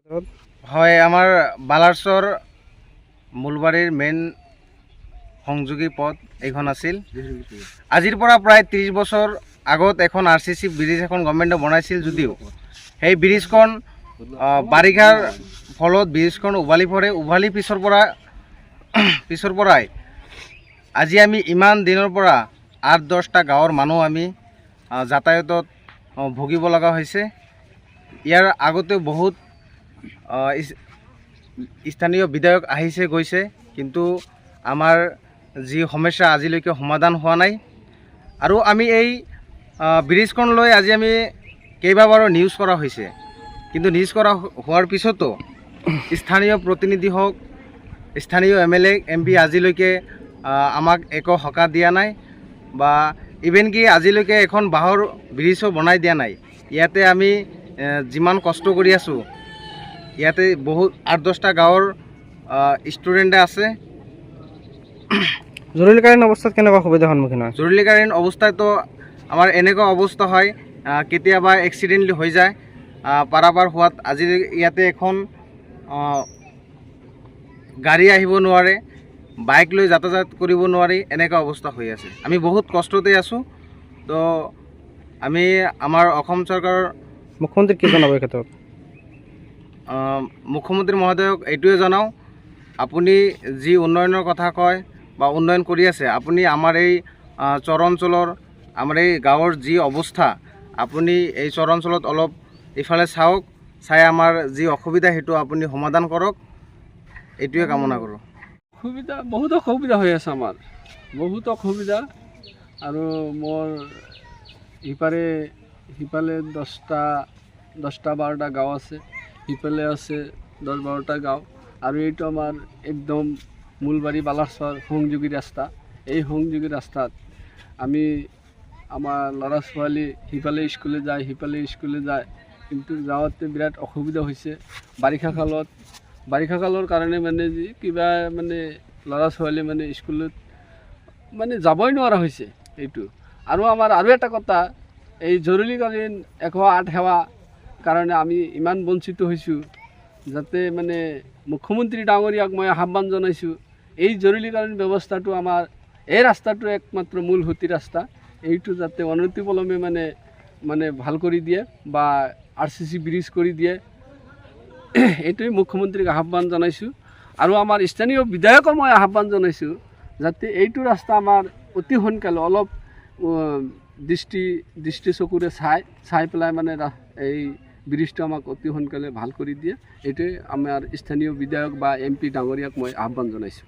হয়, আমাৰ বালাসৰ মূলবাৰীৰ মেইন সংযোগী পথ এইখন আছিল। আজিৰ পৰা প্ৰায় 30 বছৰ আগত এখন RCC ব্ৰিজ এখন গভৰ্ণমেণ্টে বনাইছিল যদিও সেই ব্ৰিজখন বাৰিষাৰ ফলত ব্ৰিজখন উভালি পৰে। উভালি পিছৰ পৰাই আজি আমি ইমান দিনৰ পৰা 8-10টা গাঁৱৰ মানুহ আমি যাতায়াতত ভুগিব লগা হৈছে। ইয়াৰ আগতে বহুত স্থানীয় বিধায়ক আহিছে গৈছে, কিন্তু আমাৰ যি সমস্যা আজিলৈকে সমাধান হোৱা নাই। আৰু আমি এই ব্ৰিজখন লৈ আজি আমি কেইবাবাৰো নিউজ কৰা হৈছে, কিন্তু নিউজ কৰা হোৱাৰ পিছতো স্থানীয় প্ৰতিনিধি হওক, স্থানীয় MLA MP আজিলৈকে আমাক একো সকাহ দিয়া নাই, বা ইভেন কি আজিলৈকে এখন বাঁহৰ ব্ৰিজো বনাই দিয়া নাই। ইয়াতে আমি যিমান কষ্ট কৰি আছোঁ, ইয়াতে বহুত 8-10টা গাঁৱৰ ষ্টুডেণ্টে আছে। জৰুৰীকালীন অৱস্থাত কেনেকুৱা সুবিধাৰ সন্মুখীন হয়? জৰুৰীকালীন অৱস্থাতো আমাৰ এনেকুৱা অৱস্থা হয়, কেতিয়াবা এক্সিডেণ্ট হৈ যায়। পাৰাপাৰ হোৱাত আজি ইয়াতে এখন গাড়ী আহিব নোৱাৰে, বাইক লৈ যাতায়াত কৰিব নোৱাৰি, এনেকুৱা অৱস্থা হৈ আছে। আমি বহুত কষ্টতে আছোঁ। তো আমি আমাৰ অসম চৰকাৰৰ মুখ্যমন্ত্ৰীক কি জনাব এই ক্ষেত্ৰত? মুখ্যমন্ত্ৰী মহোদয়ক এইটোৱে জনাওঁ, আপুনি যি উন্নয়নৰ কথা কয় বা উন্নয়ন কৰি আছে, আপুনি আমাৰ এই চৰ অঞ্চলৰ, আমাৰ এই গাঁৱৰ যি অৱস্থা, আপুনি এই চৰ অঞ্চলত অলপ ইফালে চাওক, চাই আমাৰ যি অসুবিধা সেইটো আপুনি সমাধান কৰক, এইটোৱে কামনা কৰোঁ। বহুত অসুবিধা হৈ আছে আমাৰ, বহুত অসুবিধা। আৰু মোৰ সিফালে 10-12টা গাঁও আছে, সিফালে আছে 10-12টা গাঁও, আৰু এইটো আমাৰ একদম মূলবাৰী বালাসৰ সংযোগী ৰাস্তা। এই সংযোগী ৰাস্তাত আমাৰ ল'ৰা ছোৱালী সিফালে স্কুলে যায়, কিন্তু যাওঁতে বিৰাট অসুবিধা হৈছে। বাৰিষা কালৰ কাৰণে মানে কিবা মানে ল'ৰা ছোৱালী মানে স্কুলত মানে যাবই নোৱাৰা হৈছে এইটো। আৰু আমাৰ আৰু এটা কথা, এই জৰুৰীকালীন 108 সেৱা কাৰণে আমি ইমান বঞ্চিত হৈছোঁ, যাতে মানে মুখ্যমন্ত্ৰী ডাঙৰীয়াক মই আহ্বান জনাইছোঁ, এই জৰুৰীকালীন ব্যৱস্থাটো আমাৰ এই ৰাস্তাটো একমাত্ৰ মূল সুঁতি ৰাস্তা, এইটো যাতে অনতিপলমে মানে ভাল কৰি দিয়ে বা RCC ব্ৰিজ কৰি দিয়ে, এইটোৱে মুখ্যমন্ত্ৰীক আহ্বান জনাইছোঁ। আৰু আমাৰ স্থানীয় বিধায়কো মই আহ্বান জনাইছোঁ, যাতে এইটো ৰাস্তা আমাৰ অতি সোনকালে অলপ দৃষ্টি চকুৰে চাই পেলাই মানে এই ব্ৰিজটো আমাক অতি সোনকালে ভাল কৰি দিয়ে, এইটোৱে আমাৰ স্থানীয় বিধায়ক বা MP ডাঙৰীয়াক মই আহ্বান জনাইছোঁ।